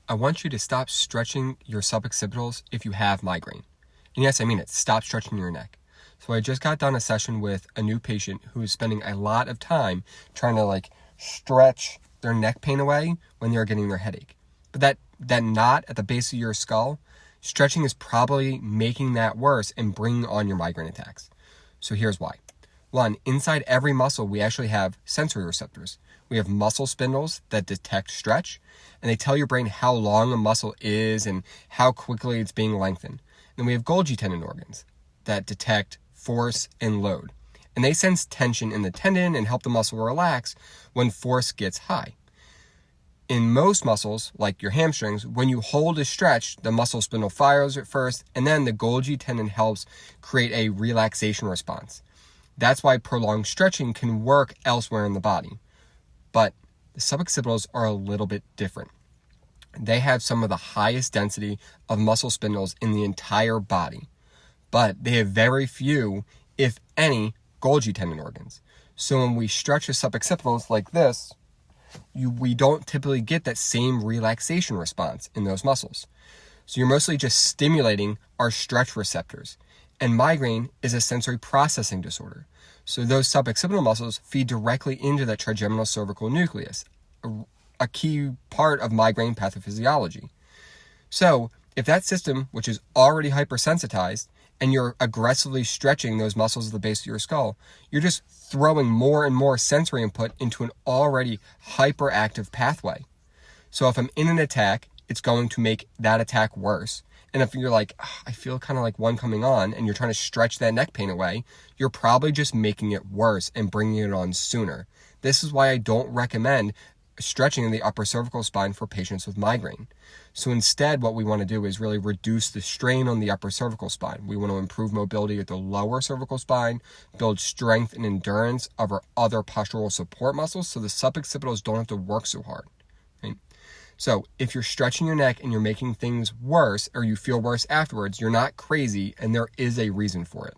I want you to stop stretching your suboccipitals if you have migraine. And yes, I mean it. Stop stretching your neck. So I just got done a session with a new patient who is spending a lot of time trying to stretch their neck pain away when they're getting their headache. But that knot at the base of your skull, stretching is probably making that worse and bringing on your migraine attacks. So here's why. One, inside every muscle, we actually have sensory receptors. We have muscle spindles that detect stretch, and they tell your brain how long a muscle is and how quickly it's being lengthened. Then we have Golgi tendon organs that detect force and load, and they sense tension in the tendon and help the muscle relax when force gets high. In most muscles, like your hamstrings, when you hold a stretch, the muscle spindle fires at first, and then the Golgi tendon helps create a relaxation response. That's why prolonged stretching can work elsewhere in the body. But the suboccipitals are a little bit different. They have some of the highest density of muscle spindles in the entire body, but they have very few, if any, Golgi tendon organs. So when we stretch the suboccipitals like this, we don't typically get that same relaxation response in those muscles. So you're mostly just stimulating our stretch receptors. And migraine is a sensory processing disorder. So those suboccipital muscles feed directly into that trigeminal cervical nucleus, a key part of migraine pathophysiology. So if that system, which is already hypersensitized, and you're aggressively stretching those muscles at the base of your skull, you're just throwing more and more sensory input into an already hyperactive pathway. So if I'm in an attack, it's going to make that attack worse. And if you're like, I feel kind of like one coming on, and you're trying to stretch that neck pain away, you're probably just making it worse and bringing it on sooner. This is why I don't recommend stretching in the upper cervical spine for patients with migraine. So instead, what we want to do is really reduce the strain on the upper cervical spine. We want to improve mobility at the lower cervical spine, build strength and endurance of our other postural support muscles so the suboccipitals don't have to work so hard. Right? So if you're stretching your neck and you're making things worse, or you feel worse afterwards, you're not crazy, and there is a reason for it.